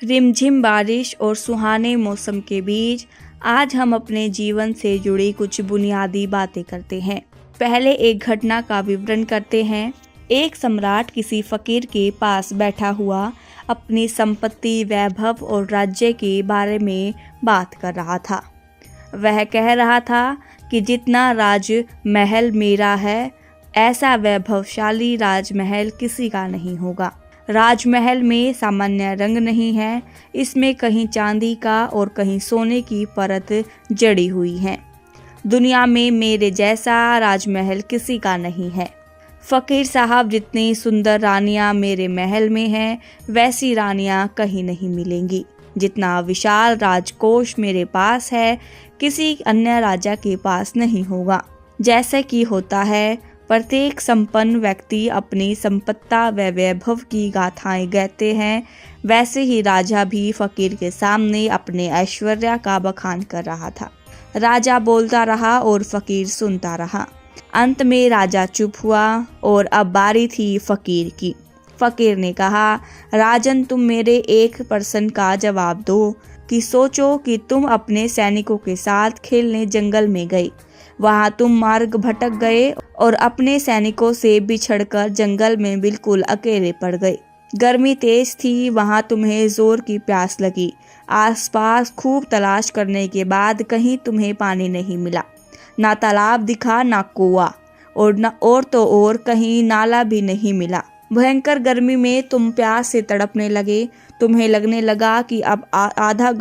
रिमझिम बारिश और सुहाने मौसम के बीच आज हम अपने जीवन से जुड़ी कुछ बुनियादी बातें करते हैं। पहले एक घटना का विवरण करते हैं। एक सम्राट किसी फकीर के पास बैठा हुआ अपनी संपत्ति, वैभव और राज्य के बारे में बात कर रहा था। वह कह रहा था कि जितना राजमहल मेरा है, ऐसा वैभवशाली राजमहल किसी का नहीं होगा। राजमहल में सामान्य रंग नहीं है, इसमें कहीं चांदी का और कहीं सोने की परत जड़ी हुई है। दुनिया में मेरे जैसा राजमहल किसी का नहीं है। फकीर साहब, जितनी सुंदर रानियां मेरे महल में हैं, वैसी रानियां कहीं नहीं मिलेंगी। जितना विशाल राजकोष मेरे पास है, किसी अन्य राजा के पास नहीं होगा। जैसे कि होता है, प्रत्येक संपन्न व्यक्ति अपनी संपत्ता व वैभव की गाथाएं गाते हैं, वैसे ही राजा भी फकीर के सामने अपने ऐश्वर्य का बखान कर रहा था। राजा बोलता रहा और फकीर सुनता रहा। अंत में राजा चुप हुआ और अब बारी थी फकीर की। फकीर ने कहा, राजन, तुम मेरे एक प्रश्न का जवाब दो कि सोचो कि तुम अपने सैनिकों के साथ खेलने जंगल में गए। वहां तुम मार्ग भटक गए और अपने सैनिकों से बिछड़कर जंगल में बिल्कुल अकेले पड़ गए। गर्मी तेज थी, वहां तुम्हें जोर की प्यास लगी। आसपास खूब तलाश करने के बाद कहीं तुम्हें पानी नहीं मिला। ना तालाब दिखा, ना कुआं, और कहीं नाला भी नहीं मिला। भयंकर गर्मी में तुम प्यास से तड़पने लगे। तुम्हें लगने लगा कि अब आधा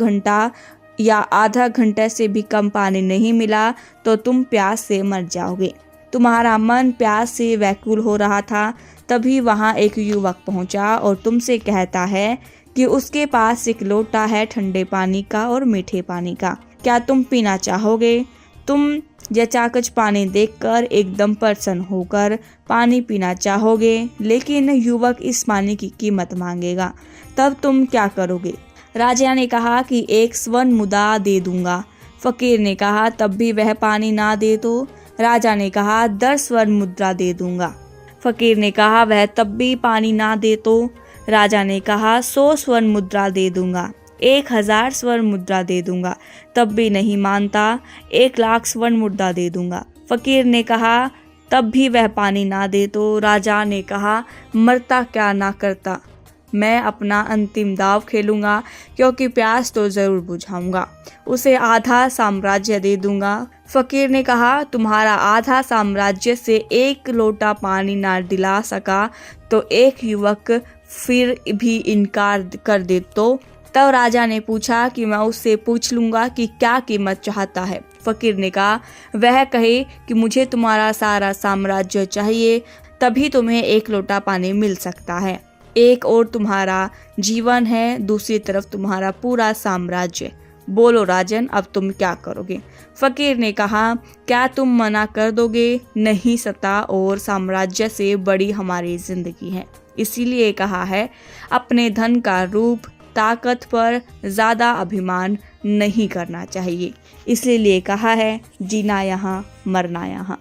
घंटे से भी कम पानी नहीं मिला तो तुम प्यास से मर जाओगे। तुम्हारा मन प्यास से व्याकुल हो रहा था। तभी वहां एक युवक पहुंचा और तुमसे कहता है कि उसके पास एक लोटा है ठंडे पानी का और मीठे पानी का। क्या तुम पीना चाहोगे? तुम यचाकच पानी देखकर एकदम प्रसन्न होकर पानी पीना चाहोगे, लेकिन युवक इस पानी की कीमत मांगेगा। तब तुम क्या करोगे? राजा ने कहा कि 1 स्वर्ण मुद्रा दे दूंगा। फकीर ने कहा, तब भी वह पानी ना दे तो? राजा ने कहा, 10 स्वर्ण मुद्रा दे दूंगा। फकीर ने कहा, वह तब भी पानी ना दे तो? राजा ने कहा, 100 स्वर्ण मुद्रा दे दूंगा। 1000 स्वर्ण मुद्रा दे दूंगा, तब भी नहीं मानता। 1,00,000 स्वर्ण मुद्रा दे दूंगा। फकीर ने कहा, तब भी वह पानी ना दे तो? राजा ने कहा, मरता क्या ना करता, मैं अपना अंतिम दाव खेलूंगा, क्योंकि प्यास तो जरूर बुझाऊंगा। उसे आधा साम्राज्य दे दूंगा। फकीर ने कहा, तुम्हारा आधा साम्राज्य से 1 लोटा पानी ना दिला सका तो एक युवक फिर भी इनकार कर दे तो? तब राजा ने पूछा कि मैं उससे पूछ लूंगा कि क्या कीमत चाहता है। फकीर ने कहा, वह कहे कि मुझे तुम्हारा सारा साम्राज्य चाहिए, तभी तुम्हें 1 लोटा पानी मिल सकता है। एक और तुम्हारा जीवन है, दूसरी तरफ तुम्हारा पूरा साम्राज्य। बोलो राजन, अब तुम क्या करोगे? फकीर ने कहा, क्या तुम मना कर दोगे? नहीं, सत्ता और साम्राज्य से बड़ी हमारी जिंदगी है। इसीलिए कहा है, अपने धन का रूप, ताकत पर ज्यादा अभिमान नहीं करना चाहिए। इसलिए कहा है, जीना यहाँ, मरना यहाँ।